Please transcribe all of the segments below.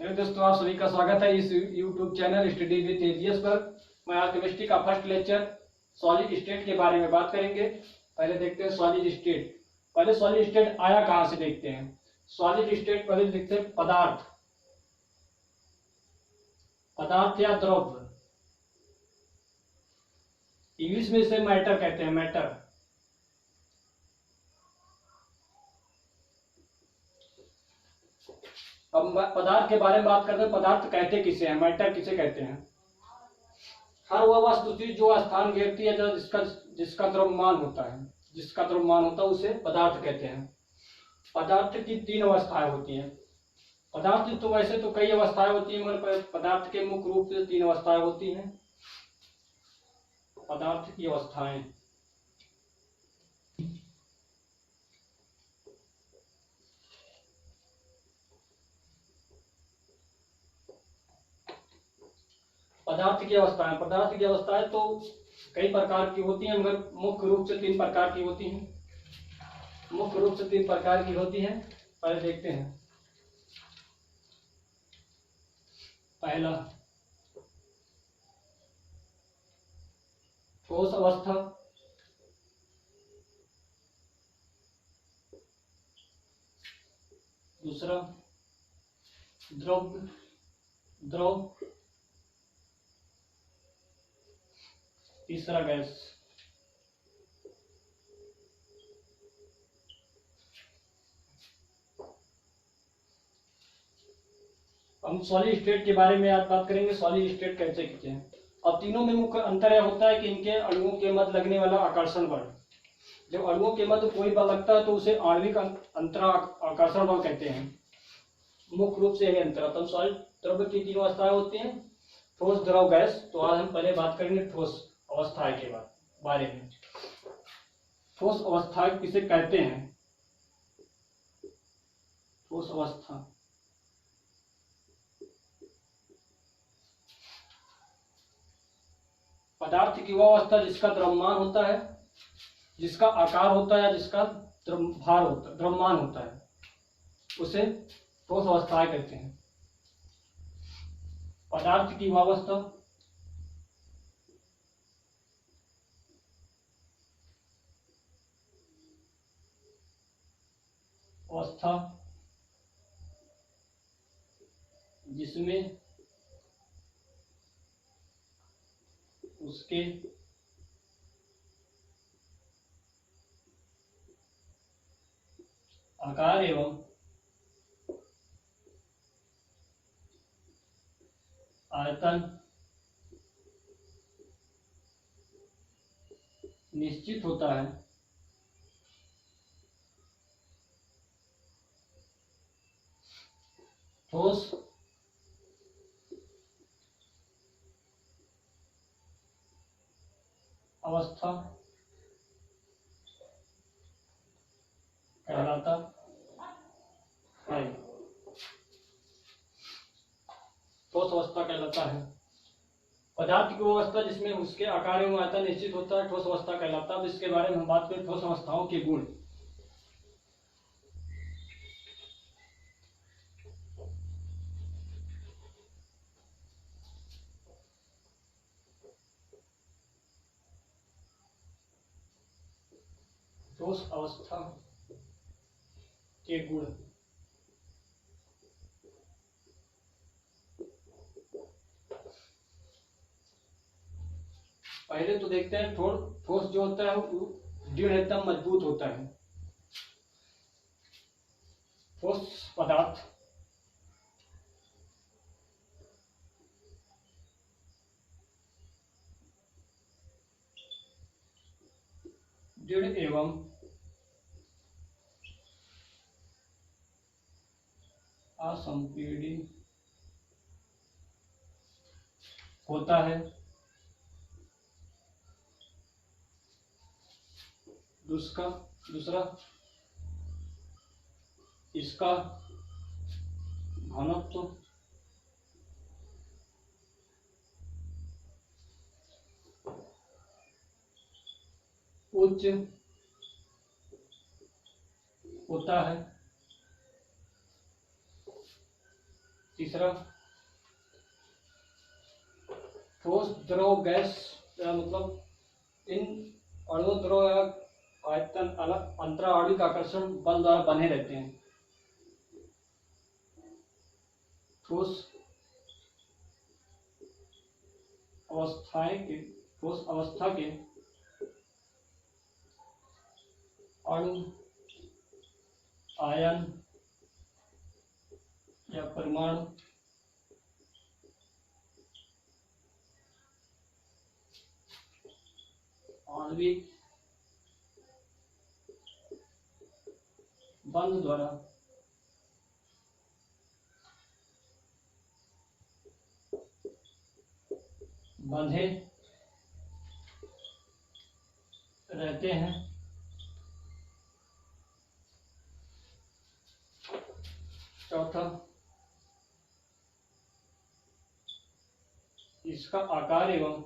Hello दोस्तों, आप सभी का स्वागत है इस YouTube channel study with AGS पर। मैं आज केमिस्ट्री का फर्स्ट लेक्चर सॉलिड स्टेट के बारे में बात करेंगे। पहले देखते हैं सॉलिड स्टेट। पहले सॉलिड स्टेट आया कहां से देखते हैं। सॉलिड स्टेट पहले देखते हैं पदार्थ, पदार्थ या द्रव्य। इंग्लिश में इसे मैटर कहते हैं, मैटर। अब पदार्थ के बारे में बात करते हैं। पदार्थ कहते किसे हैं, मैटर किसे कहते हैं। हर वह वस्तु चीज जो स्थान घेरती है, जिसका जिसका द्रव्यमान होता है, जिसका द्रव्यमान होता है उसे पदार्थ कहते हैं। पदार्थ की तीन अवस्थाएं होती हैं। पदार्थ तो वैसे तो कई अवस्थाएं होती हैं, मगर पदार्थ के मुख्य रूप से तीन अवस्थाएं होती हैं। पदार्थ की अवस्थाएं। पदार्थ की अवस्थाएं तो कई प्रकार की होती हैं, मगर मुख्य रूप से तीन प्रकार की होती हैं। मुख्य रूप से तीन प्रकार की होती हैं। पहले देखते हैं। पहला ठोस अवस्था, दूसरा द्रव, तीसरा गैस। हम सॉलिड स्टेट के बारे में आज बात करेंगे। सॉलिड स्टेट कैसे कहते हैं। अब तीनों में मुख्य अंतर यह होता है कि इनके अणुओं के मध्य लगने वाला आकर्षण बल। जब अणुओं के मध्य कोई बल लगता है तो उसे आणविक अंतरा आकर्षण बल कहते हैं। मुख्य रूप से यही अंतर। तो सॉलिड द्रव्य की तीनों अवस्थाएं होती हैं, ठोस, द्रव, गैस। तो आज हम पहले बात करेंगे ठोस अवस्था के बारे में। ठोस अवस्था किसे कहते हैं। ठोस अवस्था पदार्थ की वह अवस्था जिसका द्रव्यमान होता है, जिसका आकार होता है, जिसका भार होता है, द्रव्यमान होता है, उसे ठोस अवस्थाएं कहते हैं। पदार्थ की वह अवस्था जिसमें उसके आकार एवं आयतन निश्चित होता है। ठोस अवस्था कहलाता है। ठोस अवस्था कहलाता है। पदार्थ की वो अवस्था जिसमें उसके आकार एवं आयतन निश्चित होता है, ठोस अवस्था कहलाता है। अब इसके बारे में हम बात करें, ठोस अवस्थाओं के गुण। ठोस अवस्था के गुण। पहले तो देखते हैं ठोस जो होता है वो दृढ़ एकदम मजबूत होता है। ठोस पदार्थ दृढ़ एवं असंपीड्य होता है। दूसरा इसका घनत्व उच्च होता है। तीसरा ठोस द्रव गैस मतलब इन अणु द्रव या आयतन अलग अंतराणविक आकर्षण बल द्वारा बने रहते हैं। ठोस अवस्था के अणु आयन या परमाणु आणविक बंध द्वारा बंधे रहते हैं। चौथा इसका आकार एवं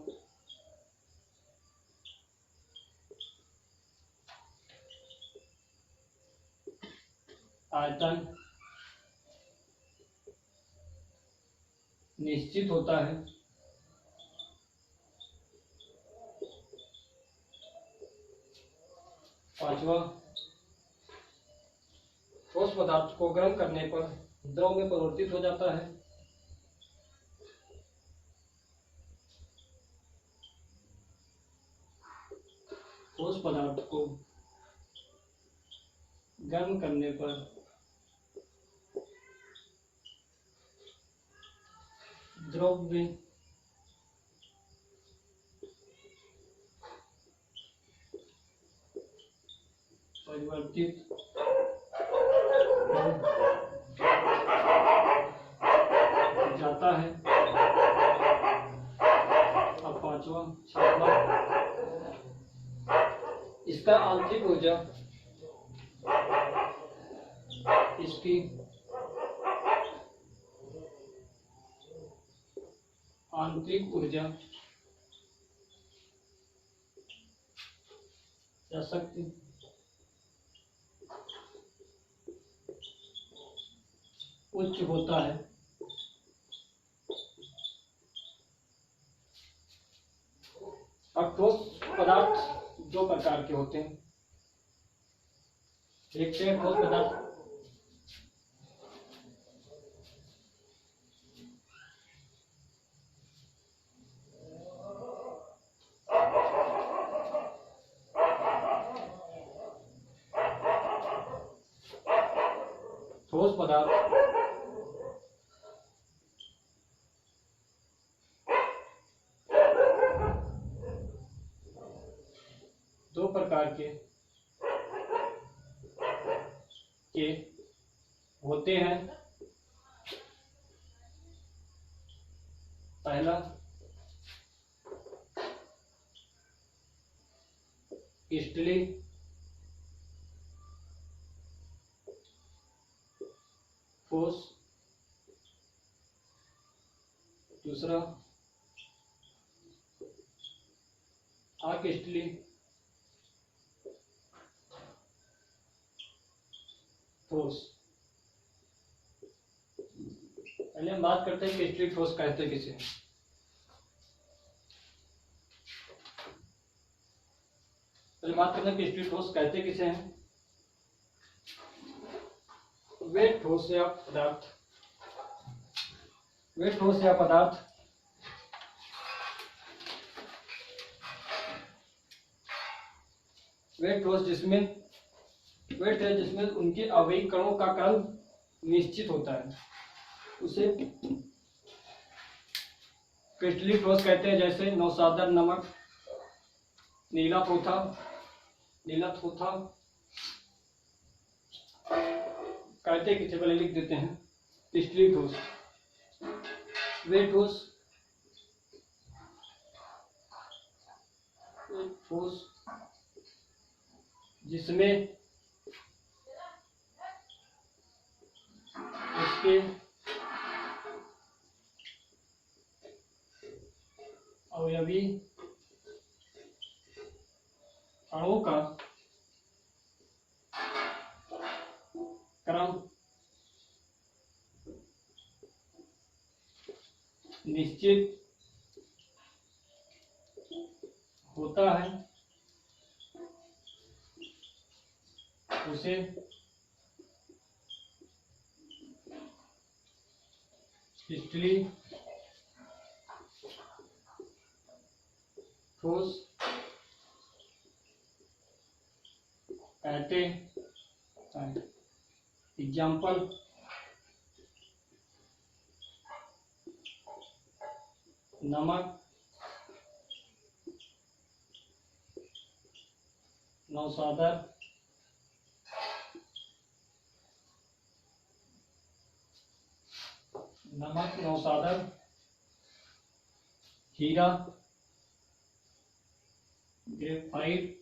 आयतन निश्चित होता है। पांचवा ठोस पदार्थ को गर्म करने पर द्रव में परिवर्तित हो जाता है। ठोस पदार्थ को गर्म करने पर द्रव में परिवर्तित हो जाता है। अब पांचवा छठवां इसका आंतरिक ऊर्जा इसकी आंतरिक ऊर्जा या शक्ति उच्च होता है। अब ठोस पदार्थ दो प्रकार के होते हैं। एक से ठोस पदार्थ ठोस पदार्थ दो प्रकार के होते हैं। पहला क्रिस्टलीय ठोस, दूसरा अक्रिस्टलीय ठोस। पहले हम बात करते हैं क्रिस्टलीय ठोस कहते किसे। पहले बात करते हैं क्रिस्टलीय ठोस कहते किसे हैं। वे ठोस या पदार्थ वे ठोस जिसमें उनके अवयवी कणों का क्रम निश्चित होता है उसे क्रिस्टलीय ठोस कहते हैं। जैसे नौसादर नमक, नीला थोथा कहते किसे पहले लिख देते हैं। क्रिस्टलीय ठोस वे ठोस जिसमें उसके अवयवी अणुओं का क्रम निश्चित होता है उसे क्रिस्टली ठोस कहते हैं। एग्जाम्पल, नमक, नौसादर, नमक, नौसादर, हीरा, ग्रेफाइट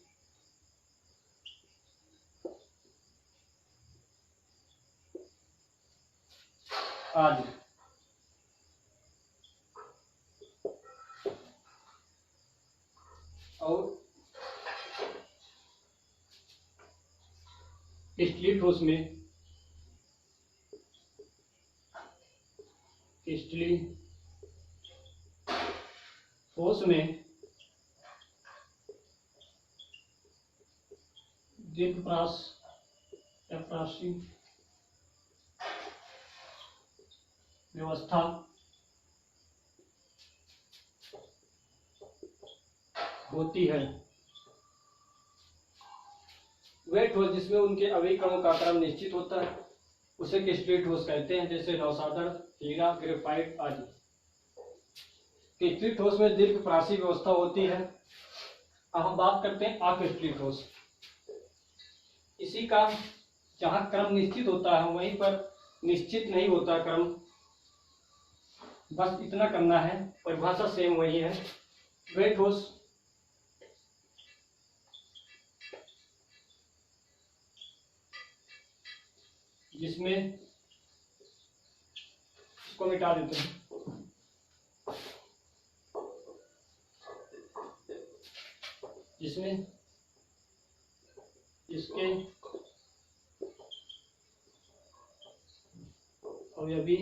आदि। और क्रिस्टली ठोस में दीर्घप्रासी व्यवस्था होती है। वे ठोस जिसमें उनके अवयवी कणों का क्रम निश्चित होता है उसे क्रिस्टली ठोस कहते हैं, जैसे नौसादर, हीरा, ग्रेफाइट आदि। क्रिस्टली ठोस में दीर्घप्रासी व्यवस्था होती है। अब हम बात करते हैं अक्रिस्टली ठोस। इसी का जहां क्रम निश्चित होता है वहीं पर निश्चित नहीं होता क्रम, बस इतना करना है, परिभाषा सेम वही है। वे ठोस जिसमें, इसको मिटा देते हैं, जिसमें इसके अवयवी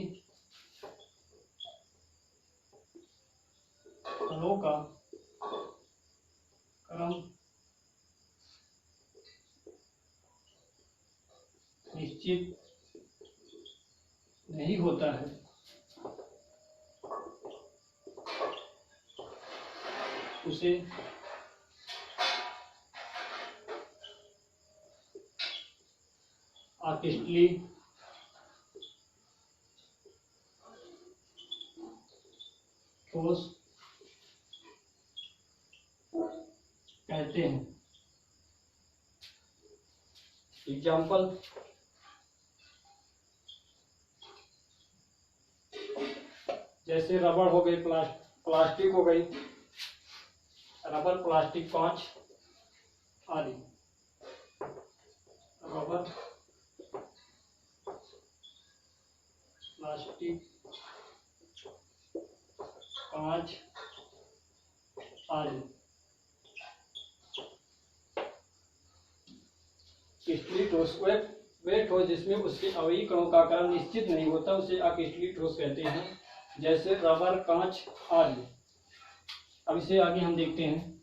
कणों का क्रम निश्चित नहीं होता है उसे अक्रिस्टली ठोस कहते हैं। एग्जाम्पल, जैसे रबड़ हो गई, प्लास्टिक हो गई, रबर, प्लास्टिक, कांच आदि। रबर, प्लास्टिक, कांच आदि। क्रिस्टली ठोस वे ठोस जिसमें उसके अवयवी कणों का आकार निश्चित नहीं होता उसे अक्रिस्टली ठोस कहते हैं, जैसे रबर, कांच आदि। अब इसे आगे हम देखते हैं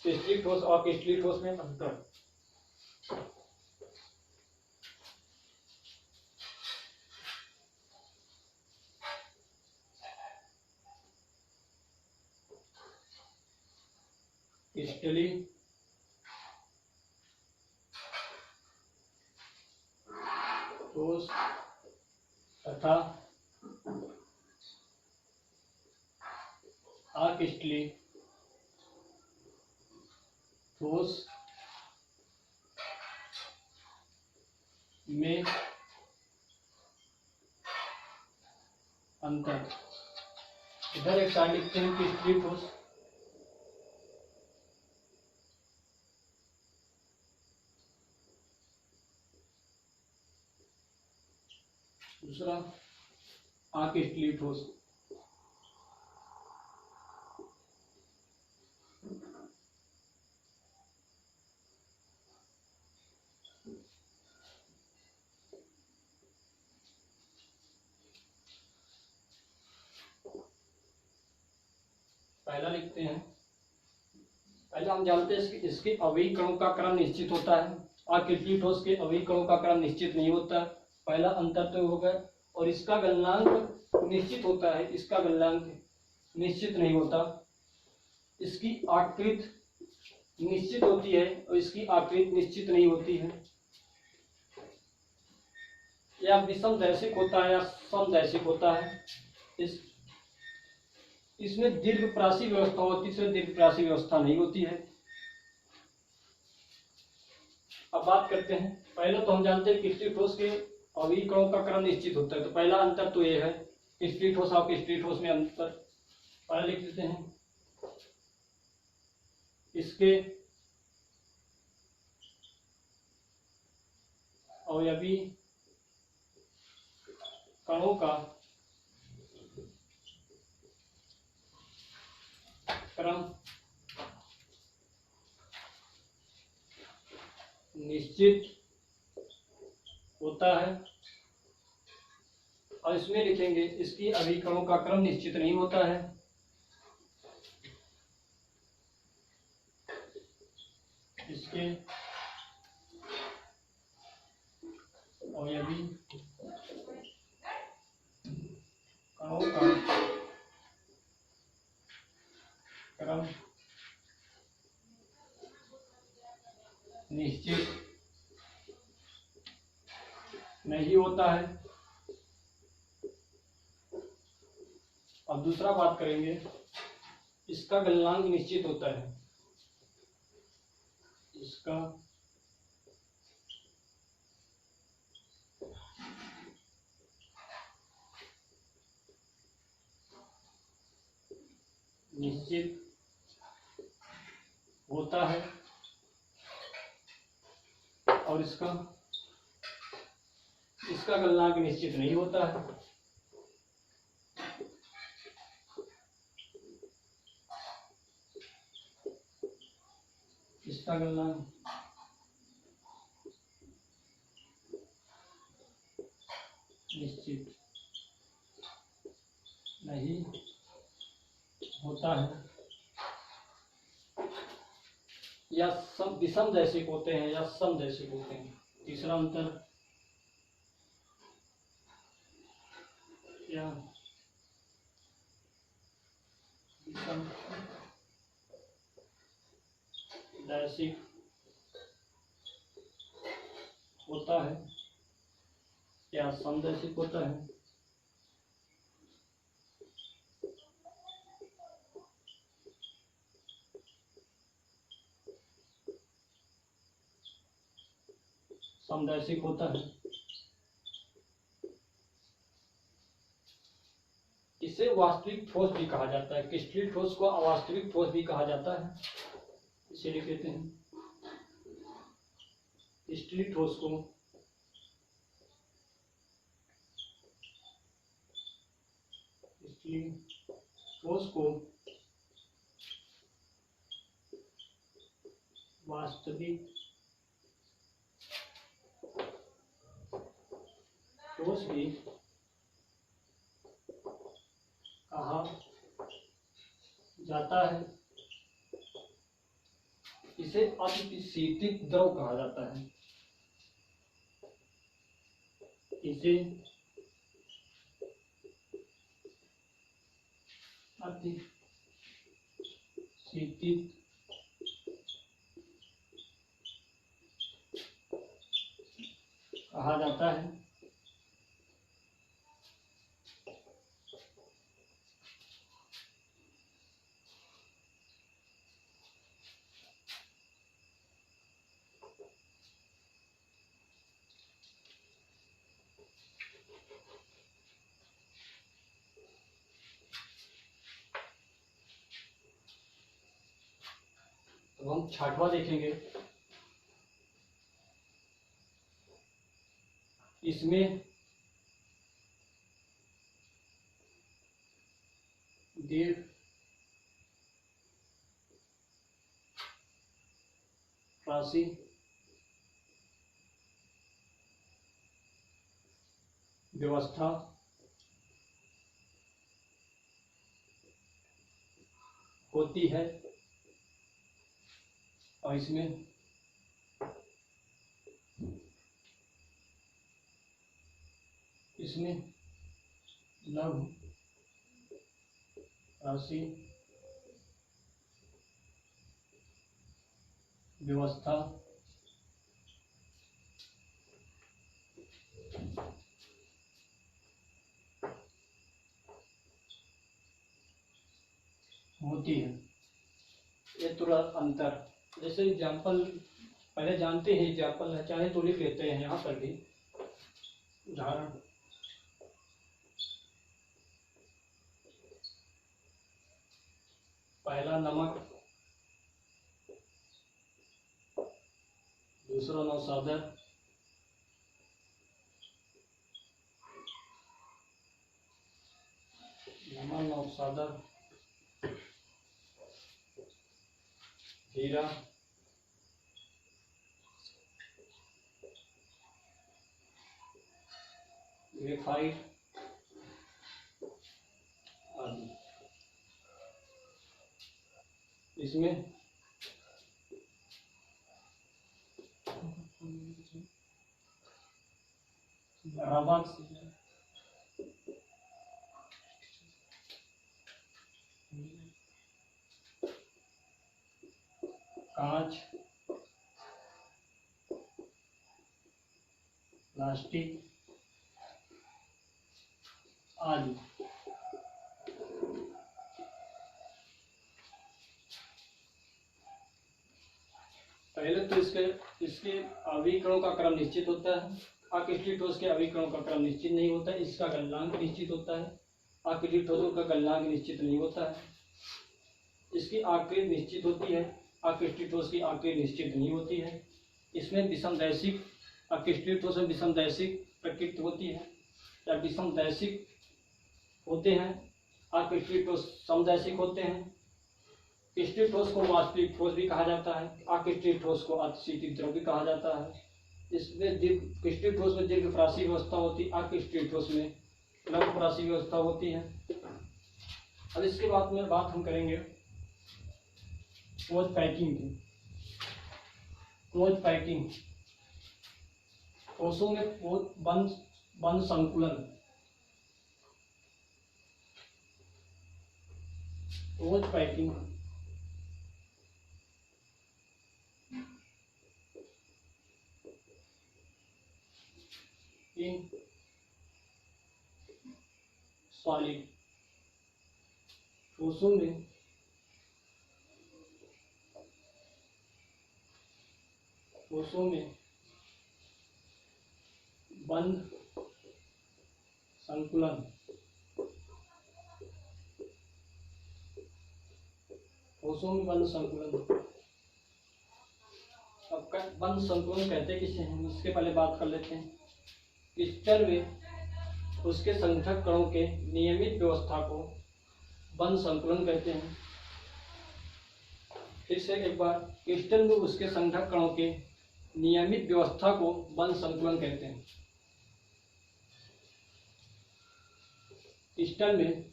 क्रिस्टली ठोस और क्रिस्टली ठोस में अंतर। क्रिस्टली ठोस तथा अक्रिस्टली ठोस में अंतर। इधर एक साइड लिखते हैं क्रिस्टली ठोस, दूसरा अक्रिस्टली ठोस। पहला लिखते हैं। पहला हम जानते हैं इसके अवयवी कणों का क्रम निश्चित होता है और किटली ठोस के अवयवी कणों का क्रम निश्चित नहीं होता। पहला अंतर तो हो गया। और इसका गलनांक निश्चित होता है, इसका गलनांक निश्चित नहीं होता। इसकी आकृति निश्चित होती है और इसकी आकृति निश्चित नहीं होती है। या विषम दैशिक होता है या समदैशिक होता है। इसमें दीर्घप्रासी व्यवस्था होती है, इसमें दीर्घप्रासी व्यवस्था नहीं होती है। अब बात करते हैं। पहले तो हम जानते हैं किटली ठोस के अवयवी कणों का क्रम निश्चित होता है, तो पहला अंतर तो ये है। किटली ठोस और किटली ठोस में अंतर पहले लिख देते हैं। इसके अवयवी कणों का क्रम निश्चित होता है। और इसमें लिखेंगे इसकी अवयवी कणों का क्रम निश्चित नहीं होता है। इसके अवयवी कणों का क्रम निश्चित नहीं होता है। अब दूसरा बात करेंगे, इसका गलनांक निश्चित होता है। इसका निश्चित होता है और इसका गलनांक निश्चित नहीं होता है। इसका गलनांक निश्चित नहीं होता है। या विषम दैशिक होते हैं या समदैशिक होते हैं। तीसरा अंतर, या विषम दैशिक होता है या समदैशिक होता है। समदैशिक होता है। इसे वास्तविक ठोस भी कहा जाता है। क्रिस्टलीय ठोस को अवास्तविक ठोस भी कहा जाता है। इसे लिख देते हैं। क्रिस्टलीय ठोस को वास्तविक ठोस भी कहा जाता है। इसे अतिशीतित द्रव कहा जाता है। इसे अतिशीतित कहा जाता है। तो हम छठवां देखेंगे। इसमें दीर्घ प्रासी व्यवस्था होती है और इसमें लघु राशि व्यवस्था होती है। ये थोड़ा अंतर, जैसे एग्जाम्पल पहले जानते हैं, एग्जाम्पल है चाहे तो लिख लेते हैं यहाँ पर भी उदाहरण। पहला नमक, दूसरा नौसादर, नमक नौसादर, हीरा, ग्रेफाइट आदि। इसमें रबर, कांच, प्लास्टिक आदि। पहले तो इसके अभिकरणों का क्रम निश्चित होता है। आकृति ठोस के अभिकरणों का क्रम निश्चित नहीं होता है। इसका गलनांक निश्चित होता है, आकृति ठोसों का गलनांक निश्चित नहीं होता है। इसकी आकृति निश्चित होती है, आकृति ठोस की आकृति निश्चित नहीं होती है। इसमें विषमदैशिक, आकृति ठोस में विषमदैशिक प्रकृति होती है या विषमदैशिक होते हैं, आकृति ठोस समदैशिक होते हैं। क्रिस्टलीय ठोस को वास्तविक ठोस भी कहा जाता है, आकृति ठोस को अतिशीतित द्रव भी कहा जाता है। इसमें क्रिस्टलीय ठोस में दीर्घफ्रासी व्यवस्था होती है, आकृति ठोस में लघुफ्रासी व्यवस्था होती है। अब इसके बाद में बात हम करेंगे क्लोज पैकिंग की। क्लोज पैकिंग ठोसों में बंद संकुलन। क्लोज पैकिंग in सॉलिड ठोसों में बंद संकुलन। ठोसों में बंद संकुलन। अब बंद संकुलन कहते किसे हैं, उसके पहले बात कर लेते हैं। क्रिस्टल में उसके संघटक कणों के नियमित व्यवस्था को बंद संकुलन कहते हैं। फिर से एक बार, क्रिस्टल में उसके संघटक कणों के नियमित व्यवस्था को बंद संकुलन कहते हैं। क्रिस्टल में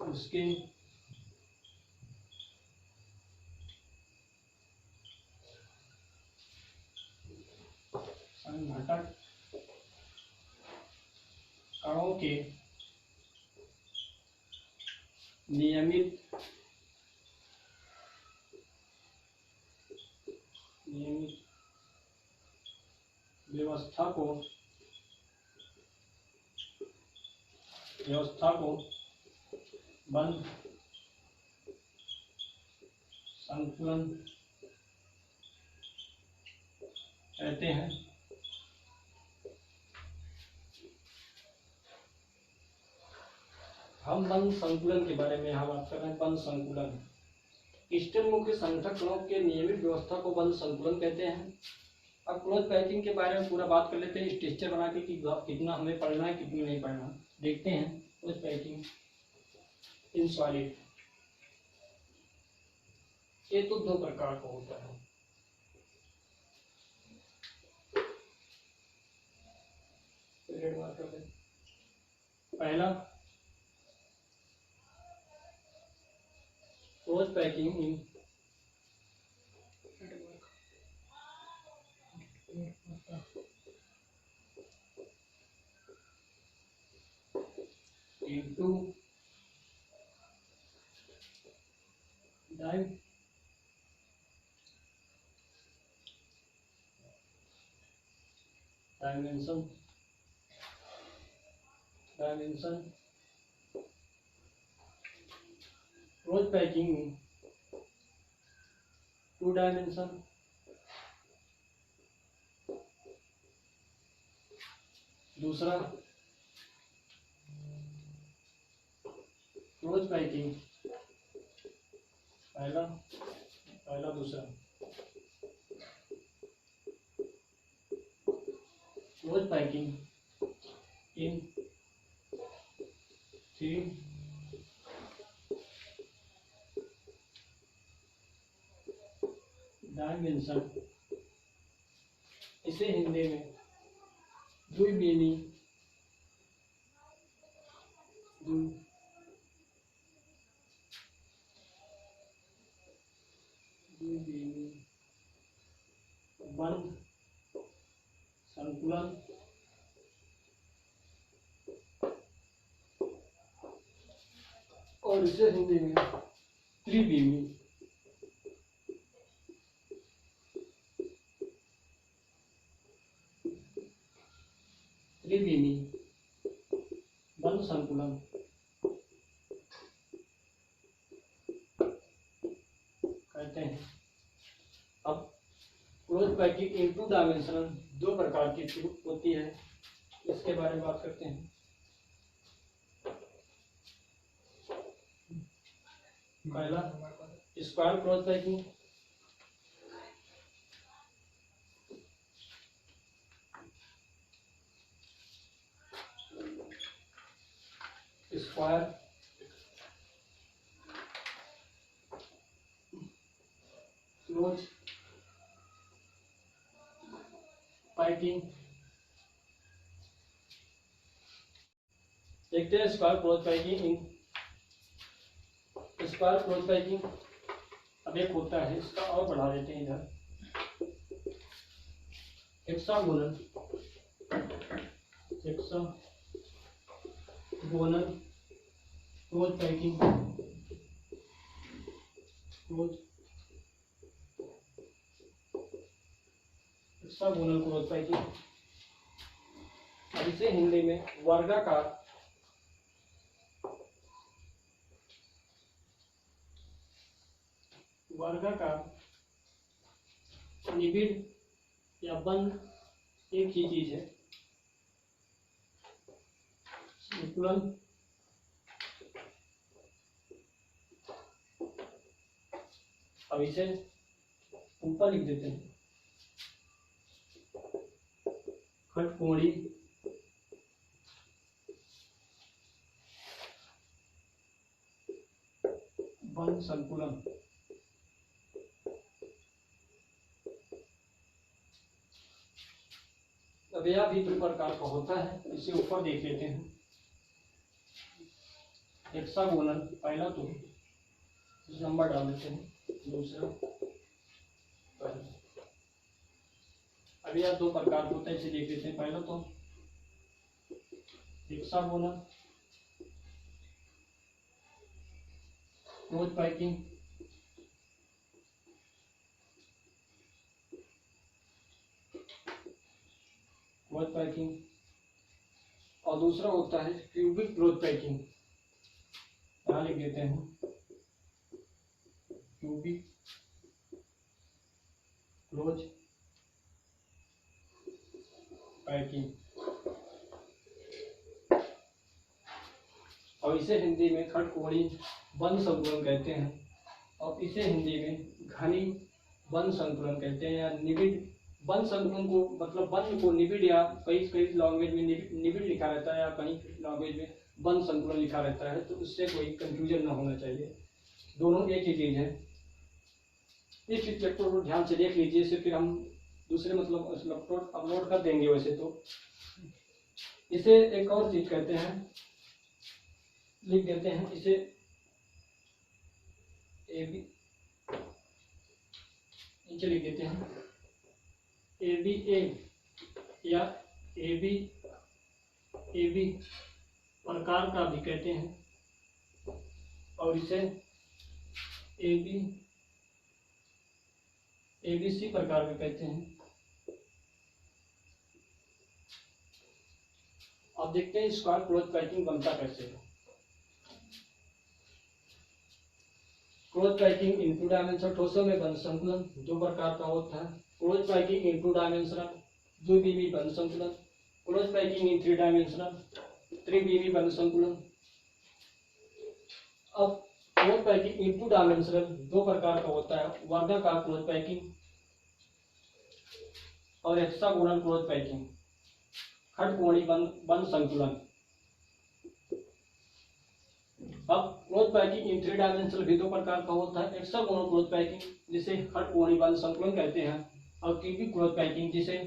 उसके संघटक कणों के नियमित व्यवस्था को बंद संकुलन कहते हैं। हम बंद संकुलन के बारे में यहाँ बात कर रहे हैं। बंद संकुलन, क्रिस्टल मुख्य संघटक कणों के नियमित व्यवस्था को बंद संकुलन कहते हैं। अब क्लोज पैकिंग के बारे में पूरा बात कर लेते हैं, स्ट्रक्चर बना के कि कितना हमें पढ़ना है कितना नहीं पढ़ना। देखते हैं क्लोज पैकिंग इन सॉलिड। ये तो दो प्रकार का होता है। ट्रेडमार्क कर दें। पहला, close packing in into dimension close packing in 2 dimension दूसरा क्लोज पैकिंग पहला दूसरा क्लोज पैकिंग इन 3 डायमेंशन, इसे हिंदी में द्विबीमी बंद संकुलन और इसे हिंदी में त्रिबीमी बंद संकुलन कहते हैं। अब क्लोज पैकिंग इन 2 डायमेंशनल 2 प्रकार की होती है, इसके बारे में बात करते हैं। पहला square close packing, square close packing. देखते हैं square close packing in square close packing. अब एक होता है, इसका और बढ़ा देते हैं इधर, hexagonal close packing hexagonal close packing. अब इसे हिंदी में वर्गाकार निबिड़ या बंद एक ही चीज है, संकुलन। अब इसे ऊपर लिख देते हैं, खटकोणी बंद संकुलन। अब यह भी 2 प्रकार का होता है, इसे ऊपर देख लेते हैं। हेक्सागोनल पहला, तो नंबर डाल देते हैं, दूसरा पहला। अब यह 2 प्रकार होता है, इसे देख लेते हैं। पहला तो हेक्सागोनल क्लोज पैकिंग, और दूसरा होता है क्यूबिक क्लोज पैकिंग। यहाँ लिख देते हैं क्यूबिक क्लोज पैकिंग, और इसे हिंदी में खटकोणी बंद संकुलन कहते हैं, और इसे हिंदी में घनी बंद संकुलन कहते हैं, या निबिड़ बंद संकुलन को, मतलब बंद को निबिड़, या कई लैंग्वेज में निबिड़ लिखा रहता है, या कहीं लैंग्वेज में बंद संकुलन लिखा रहता है, तो उससे कोई कंफ्यूजन ना होना चाहिए, दोनों एक ही चीज है। इस चैप्टर को ध्यान से देख लीजिए, इसे फिर हम दूसरे मतलब अपलोड कर देंगे। वैसे तो इसे एक और चीज कहते हैं, लिख देते हैं इसे ए बी, नीचे लिख देते हैं ए बी ए या ए बी प्रकार का भी कहते हैं, और इसे ए बी सी प्रकार का कहते हैं। अब देखते हैं स्क्वायर क्लोज पैकिंग बनता कैसे है। Close packing in two dimensional ठोसों में बंद संकुलन दो प्रकार का होता है। Close packing in two dimensional द्विविमीय बंद संकुलन, close packing in three dimensional त्रिविमीय बंद संकुलन। अब close packing in two dimensional दो प्रकार का होता है, वर्गाकार क्लोज पैकिंग और हेक्सागोनल क्लोज पैकिंग, खटकोणी बंद संकुलन। अब close packing in three dimensional भी दो प्रकार का होता है, हेक्सागोनल क्लोज पैकिंग जिसे खटकोणी बंद संकुलन कहते हैं, और क्यूबिक क्लोज पैकिंग जिसे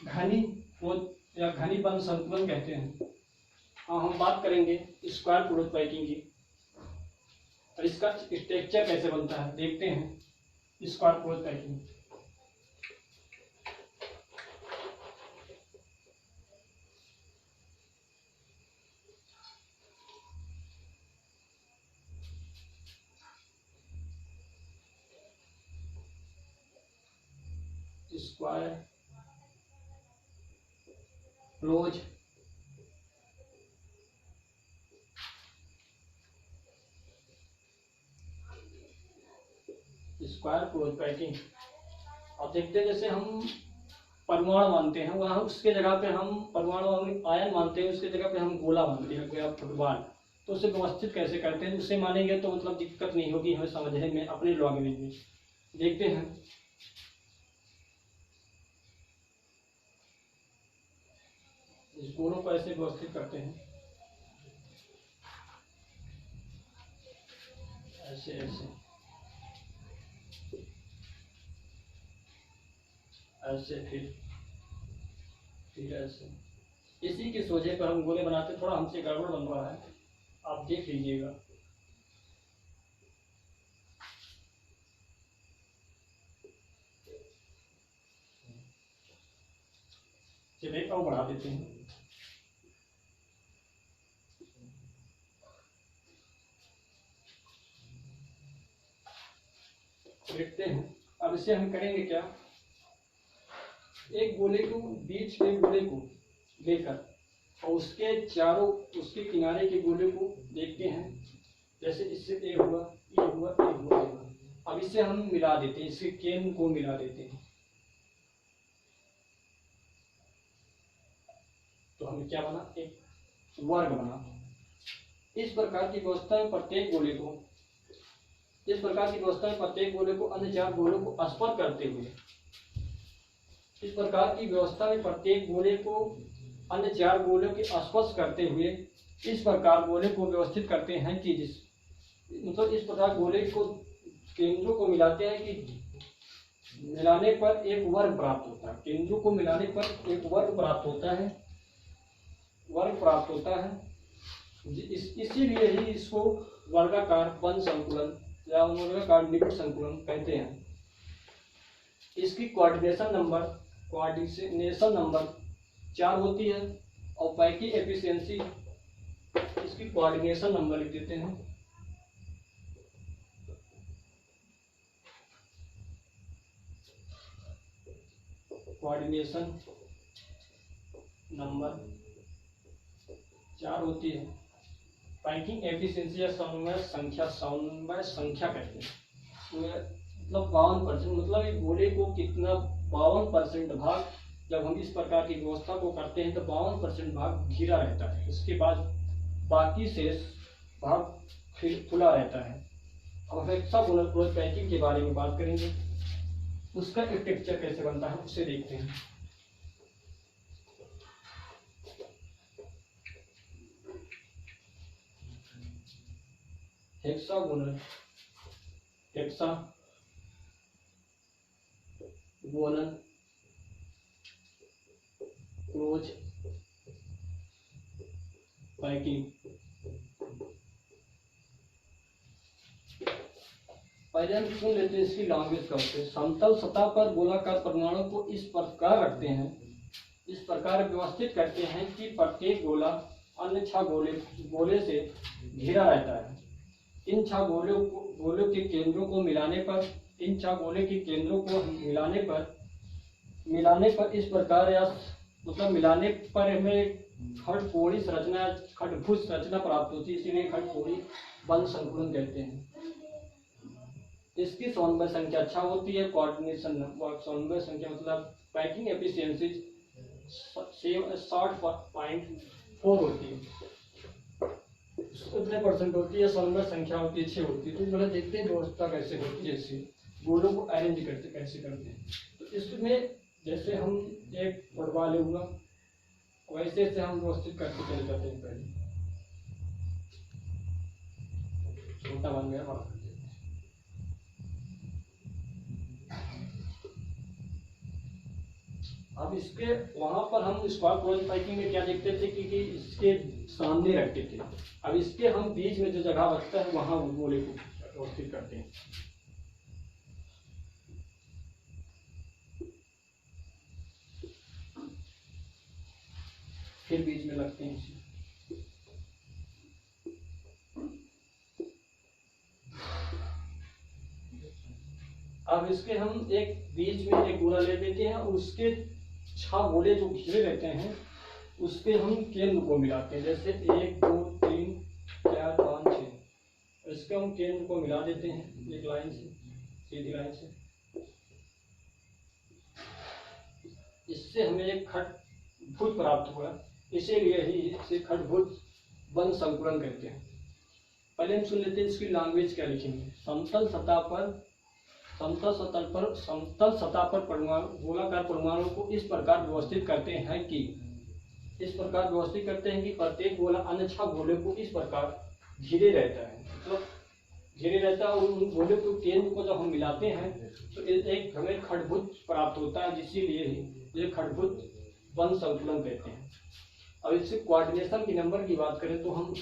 घनी क्लोज या घनी बंद संकुलन कहते हैं। हम बात करेंगे स्क्वायर क्लोज पैकिंग की, और इसका स्ट्रक्चर कैसे बनता है देखते हैं। Square close packing square close square close packing. अब देखते हैं जैसे हम परमाणु मानते हैं, वहां उसके जगह पे हम परमाणु आयन मानते हैं, उसके जगह पे हम गोला मानते हैं या फुटबॉल। तो उसे व्यवस्थित कैसे करते हैं, उसे मानेंगे तो मतलब दिक्कत नहीं होगी हमें समझने में अपने लॉगरिथम में। देखते हैं इस गोलों को ऐसे व्यवस्थित करते हैं, ऐसे ऐसे ऐसे फिर ऐसे। इसी के सोझे पर हम गोले बनाते, थोड़ा हमसे गड़बड़ बन रहा है, आप देख लीजिएगा। चलिए और बढ़ा देते हैं। देखते हैं अब इसे हम करेंगे क्या, एक गोले को बीच के गोले को लेकर और उसके चारों उसके किनारे के गोले को देखते हैं, जैसे इससे ए हुआ ये हुआ ये हुआ ये हुआ। अब इसे हम मिला देते हैं, इसके केंद्र को मिला देते हैं, तो हमें क्या बना, एक वर्ग बना। इस प्रकार की व्यवस्था में प्रत्येक गोले को अन्य चार गोलों को स्पर्श करते हुए, इस प्रकार की व्यवस्था में प्रत्येक गोले को अन्य चार गोलों के स्पर्श करते हुए इस प्रकार गोले को व्यवस्थित करते हैं कि मतलब इस प्रकार गोले को केंद्रों को मिलाते हैं कि मिलाने पर एक वर्ग प्राप्त होता है। केंद्रों को मिलाने पर एक वर्ग प्राप्त होता है। इसीलिए ही इसको वर्गाकार बंद संकुलन या वर्गाकार निकट संकुलन कहते हैं। इसकी कोऑर्डिनेशन नंबर 4 होती है और पैकिंग एफिशिएंसी इसकी कोऑर्डिनेशन नंबर लिख देते हैं। कोऑर्डिनेशन नंबर 4 होती है। पैकिंग एफिशिएंसी या समन्वय संख्या कहते हैं। तो मतलब 52%, मतलब एक गोले को कितना 52% भाग, जब हम इस प्रकार की व्यवस्था को करते हैं तो 52% भाग घिरा रहता है, उसके बाद बाकी शेष भाग फिर खुला रहता है। अब हेक्सागोनल क्लोज पैकिंग के बारे में बात करेंगे, उसका स्ट्रक्चर कैसे बनता है उसे देखते हैं। Hexagonal close packing. पहले हम सुन लेते हैं इसकी लैंग्वेज का होते हैं। समतल सतह पर गोलाकार परमाणु को इस प्रकार रखते हैं, इस प्रकार व्यवस्थित करते हैं कि प्रत्येक गोला अन्य 6 गोले से घिरा रहता है। इन 6 गोलों के केंद्रों को मिलाने पर, इन 6 गोले के केंद्रों को मिलाने पर इस प्रकार, या मतलब मिलाने पर हमें खड़कोणी संरचना, खड़भुज संरचना प्राप्त होती है, इसीलिए खड़कोणी बंध संकुलन कहते हैं। इसकी समन्वय संख्या अच्छा होती है। कोऑर्डिनेशन समन्वय संख्या मतलब पैकिंग एफिशिएंसी 60.4 होती है, कितने % होती है, समन्वय संख्या होती है 6 होती है। तो पहले देखते हैं व्यवस्था कैसे होती है, जैसे गोलों को अरेंज कैसे करते हैं। तो इसमें जैसे हम एक फुटबॉल लूंगा, वैसे से हम व्यवस्थित करके चले जाते हैं। पहले छोटा बन गया, बड़ा। अब इसके वहां पर हम स्क्वायर क्लोज पैकिंग में क्या देखते थे कि इसके सामने रखते थे। अब इसके हम बीच में जो जगह बचता है वहां गोले को व्यवस्थित करते हैं। फिर बीच में लगते हैं इसे। अब इसके हम एक बीच में एक गोला ले लेते हैं और उसके 6 गोले जो घिरे रहते हैं उसके हम केंद्र को मिलाते हैं। जैसे 1 2 3 4 5 6, इसके हम केंद्र को मिला देते हैं एक लाइन से, सीधी लाइन से। इससे हमें एक खड़भुज प्राप्त हुआ, इसीलिए ही इसे खड़भुज बंध संकुलन कहते हैं। पहले हम सुन लेते हैं इसकी लैंग्वेज क्या लिखेंगे। समतल सतह पर गोलाकार परमाणु को इस प्रकार व्यवस्थित करते हैं कि प्रत्येक गोला अन्य 6 गोले को इस प्रकार घिरे रहता है, मतलब घिरे रहता है। और उन गोले के केंद्र को जब हम मिलाते हैं तो एक हमें खड़भुज प्राप्त होता है, इसीलिए ही ये खड़भुज बंध संकुलन कहते हैं। अब इससे कोऑर्डिनेशन की नंबर की बात करें तो हम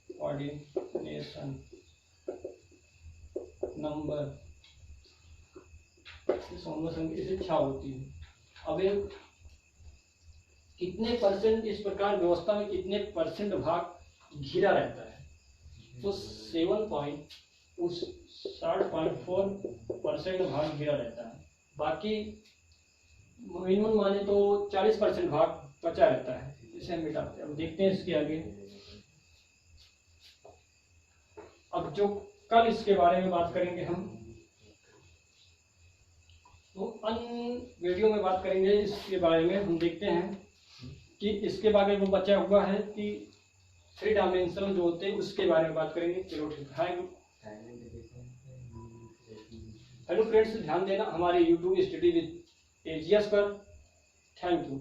कोऑर्डिनेशन नंबर इसे 6 होती है। अब एक कितने % इस प्रकार व्यवस्था में कितने % भाग घिरा रहता है, तो 60.4% भाग घिरा रहता है। बाकी मिनिमम माने तो 40% भाग बचा रहता है, इसे हम मिटाते हैं। अब देखते हैं इसके आगे। अब जो कल इसके बारे में बात करेंगे हम, तो अन्य वीडियो में बात करेंगे इसके बारे में। हम देखते हैं कि इसके बारे में बचा हुआ है कि 3 डायमेंशनल जो होते हैं उसके बारे में बात करेंगे। चलो ठीक है। हेलो फ्रेंड्स, ध्यान देना हमारे YouTube स्टडी विद एजीएस पर। Thank you.